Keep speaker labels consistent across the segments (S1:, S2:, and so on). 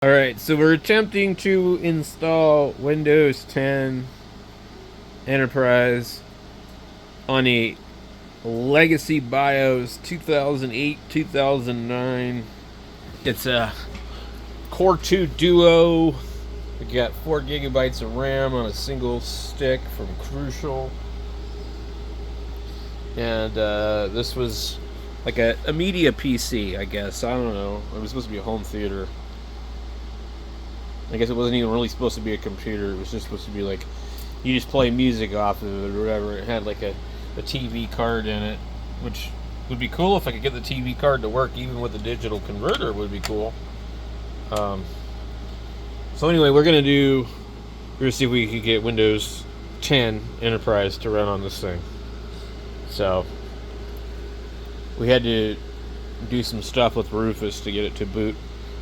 S1: Alright, so we're attempting to install Windows 10 Enterprise on a Legacy BIOS 2008-2009. It's a Core 2 Duo. We got 4 gigabytes of RAM on a single stick from Crucial. And this was like a media PC, I guess. I don't know. It was supposed to be a home theater. I guess it wasn't even really supposed to be a computer. It was just supposed to be like, you just play music off of it or whatever. It had like a TV card in it, which would be cool if I could get the TV card to work even with the digital converter. Would be cool. So anyway, we're gonna see if we can get Windows 10 Enterprise to run on this thing. So we had to do some stuff with Rufus to get it to boot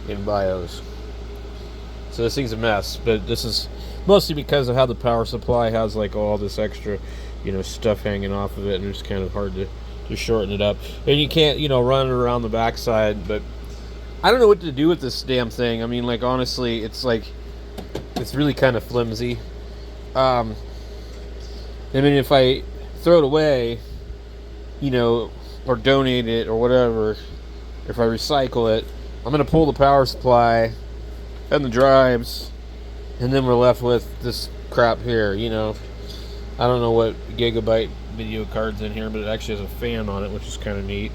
S1: in BIOS. So this thing's a mess, but this is mostly because of how the power supply has like all this extra, stuff hanging off of it, and it's kind of hard to shorten it up. And you can't, run it around the backside, but I don't know what to do with this damn thing. I mean, like, honestly, it's really kind of flimsy. I mean, if I throw it away, or donate it or whatever, if I recycle it, I'm going to pull the power supply and the drives, and then we're left with this crap here. I don't know what gigabyte video card's in here, but it actually has a fan on it, which is kind of neat.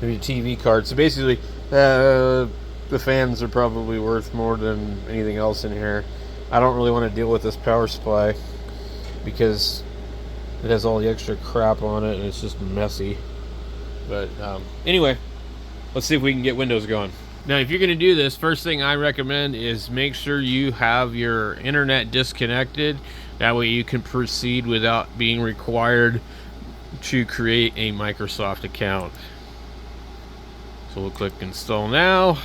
S1: Maybe a TV card. So basically, the fans are probably worth more than anything else in here. I don't really want to deal with this power supply because it has all the extra crap on it, and it's just messy. But anyway, let's see if we can get Windows going. Now, if you're going to do this, first thing I recommend is make sure you have your internet disconnected. That way you can proceed without being required to create a Microsoft account. So we'll click install now.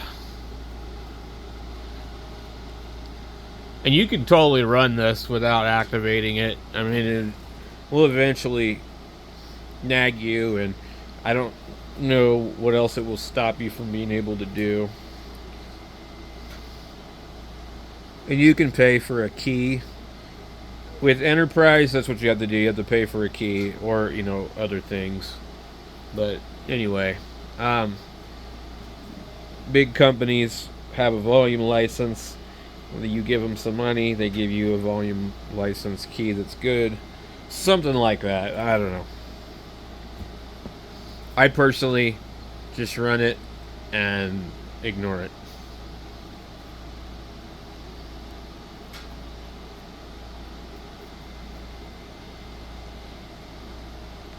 S1: And you can totally run this without activating it. I mean, it will eventually nag you, and I don't know what else it will stop you from being able to do. And you can pay for a key. With Enterprise, that's what you have to do. You have to pay for a key or, other things. But anyway, big companies have a volume license. When you give them some money, they give you a volume license key that's good. Something like that. I don't know. I personally just run it and ignore it.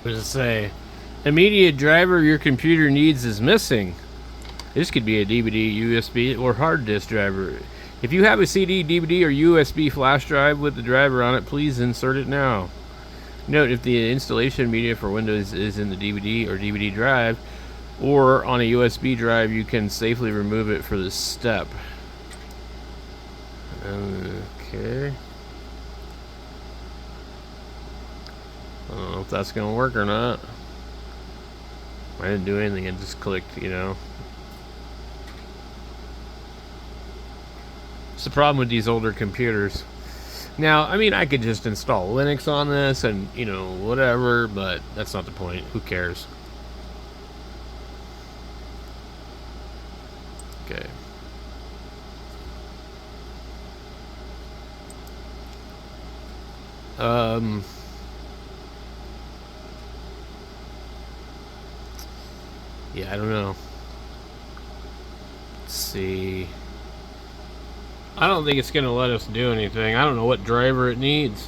S1: What does it say? Immediate driver your computer needs is missing. This could be a DVD, USB, or hard disk driver. If you have a CD, DVD, or USB flash drive with the driver on it, please insert it now. Note, if the installation media for Windows is in the DVD or DVD drive or on a USB drive, you can safely remove it for this step. Okay. I don't know if that's going to work or not. I didn't do anything, I just clicked, It's the problem with these older computers. Now, I mean, I could just install Linux on this and, whatever, but that's not the point. Who cares? Okay. Yeah, I don't know. Let's see. I don't think it's going to let us do anything. I don't know what driver it needs.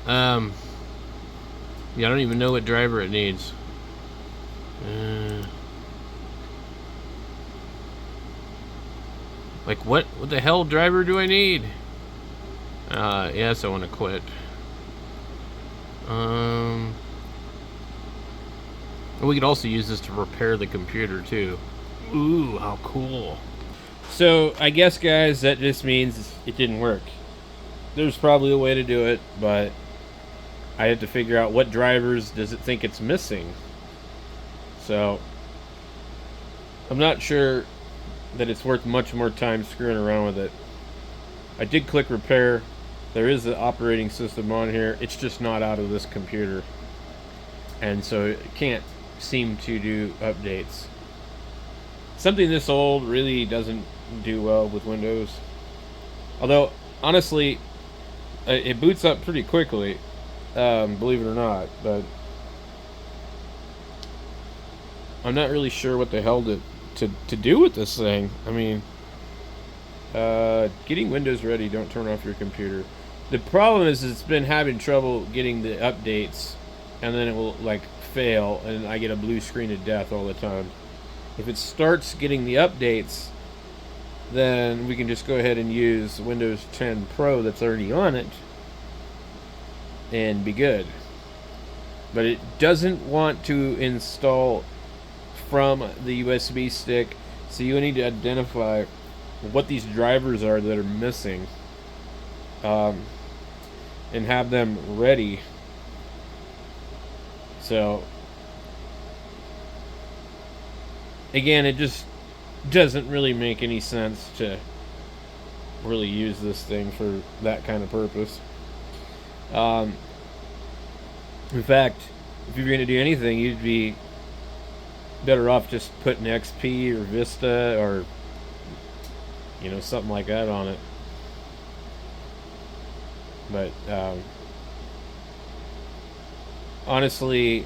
S1: Yeah, I don't even know what driver it needs. Like, what the hell driver do I need? Yes, I want to quit. We could also use this to repair the computer too. Ooh, how cool. So I guess, guys, that just means it didn't work. There's probably a way to do it, but I had to figure out what drivers does it think it's missing. So I'm not sure that it's worth much more time screwing around with it. I did click repair. There is an operating system on here. It's just not out of this computer. And so it can't seem to do updates. Something this old really doesn't do well with Windows. Although, honestly, it boots up pretty quickly, believe it or not. But I'm not really sure what the hell to do with this thing. I mean, getting Windows ready, don't turn off your computer. The problem is it's been having trouble getting the updates, and then it will like fail, and I get a blue screen of death all the time. If it starts getting the updates, then we can just go ahead and use Windows 10 Pro that's already on it and be good. But it doesn't want to install from the USB stick, so you need to identify what these drivers are that are missing, and have them ready. So again, it just doesn't really make any sense to really use this thing for that kind of purpose. In fact, if you're going to do anything, you'd be better off just putting XP or Vista or, you know, something like that on it. But honestly,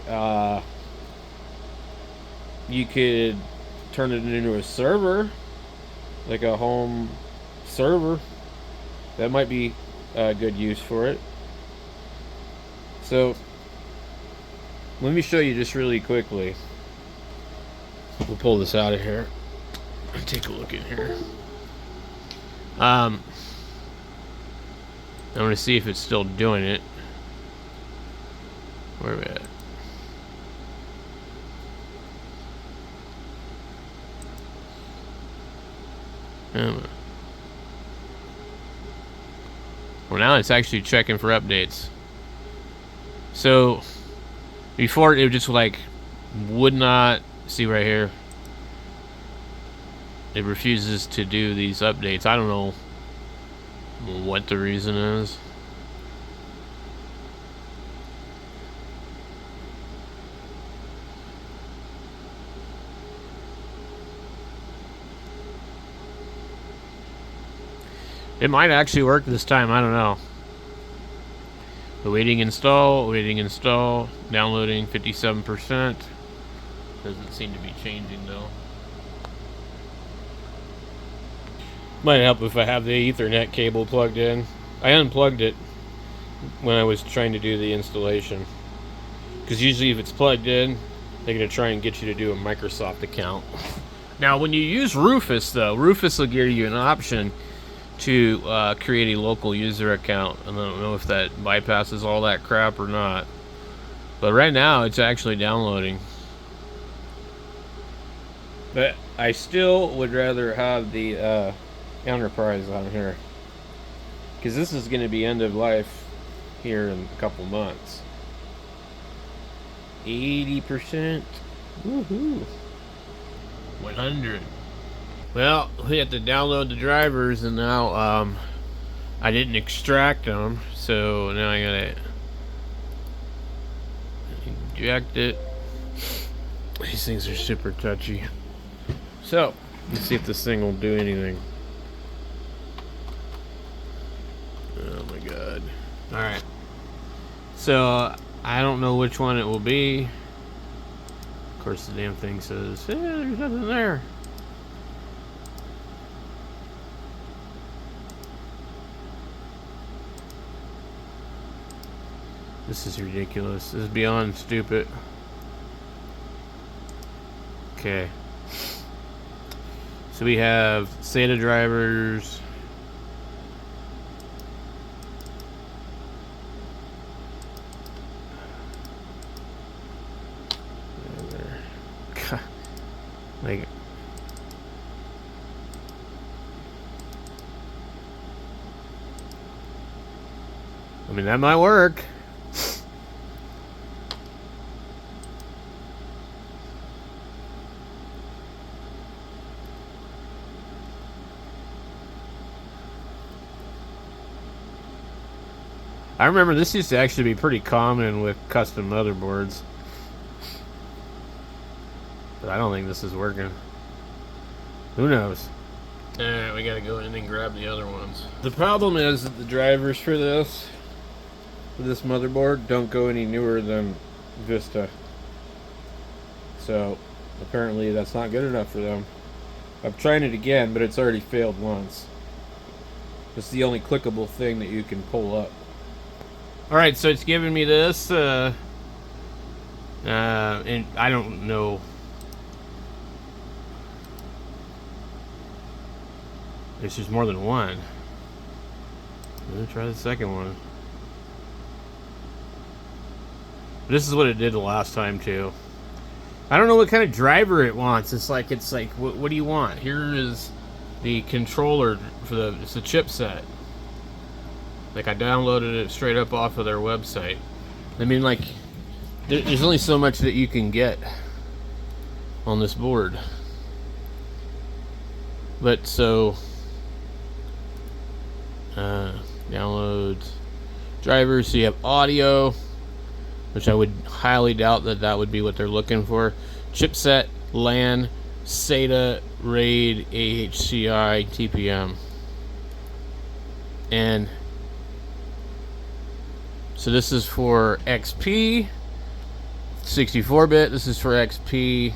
S1: you could turn it into a server, like a home server. That might be a good use for it. So let me show you just really quickly. We'll pull this out of here and take a look in here. I'm going to see if it's still doing it. Where are we at? Well, now it's actually checking for updates. So before it just like would not see right here. It refuses to do these updates. I don't know what the reason is. It might actually work this time, I don't know. Awaiting install, downloading 57%. Doesn't seem to be changing though. Might help if I have the Ethernet cable plugged in. I unplugged it when I was trying to do the installation. Because usually if it's plugged in, they're going to try and get you to do a Microsoft account. Now when you use Rufus though, Rufus will give you an option to create a local user account. I don't know if that bypasses all that crap or not. But right now it's actually downloading. But I still would rather have the Enterprise on here, because this is going to be end of life here in a couple months. 80%. Woohoo. 100. Well, we have to download the drivers, and now I didn't extract them, so now I gotta eject it. These things are super touchy. So let's see if this thing will do anything. Oh my god. Alright. So I don't know which one it will be. Of course the damn thing says, there's nothing there. This is ridiculous. This is beyond stupid. Okay. So we have SATA drivers. Like, I mean, that might work. I remember this used to actually be pretty common with custom motherboards. But I don't think this is working. Who knows? Alright, we gotta go in and grab the other ones. The problem is that the drivers for this motherboard, don't go any newer than Vista. So, apparently that's not good enough for them. I've tried it again, but it's already failed once. It's the only clickable thing that you can pull up. Alright, so it's giving me this, and I don't know. It's just more than one. I'm gonna try the second one. This is what it did the last time too. I don't know what kind of driver it wants. It's like what do you want? Here is the controller for it's the chipset. Like, I downloaded it straight up off of their website. I mean, like, there's only so much that you can get on this board. But so downloads drivers. So you have audio, which I would highly doubt that would be what they're looking for. Chipset, LAN, SATA, RAID, AHCI, TPM. And so this is for XP, 64-bit. This is for XP,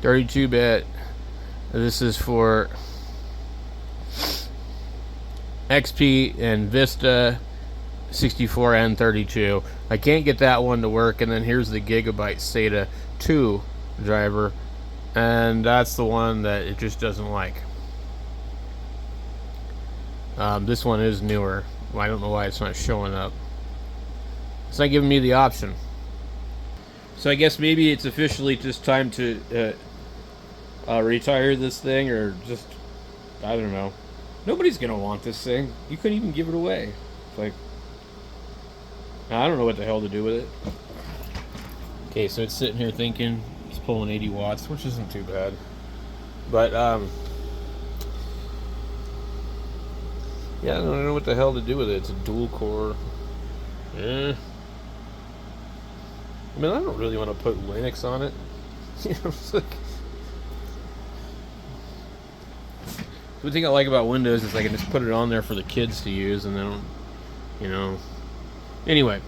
S1: 32-bit. This is for XP and Vista, 64 and 32. I can't get that one to work, and then here's the Gigabyte SATA 2 driver, and that's the one that it just doesn't like. This one is newer. I don't know why it's not showing up. It's not giving me the option. So I guess maybe it's officially just time to retire this thing, or just, I don't know. Nobody's gonna want this thing. You couldn't even give it away. It's like, I don't know what the hell to do with it. Okay, so it's sitting here thinking it's pulling 80 watts, which isn't too bad. But yeah, I don't know what the hell to do with it. It's a dual core. I mean, I don't really want to put Linux on it. You know, it's like, the thing I like about Windows is I can just put it on there for the kids to use, and then, you know. Anyway,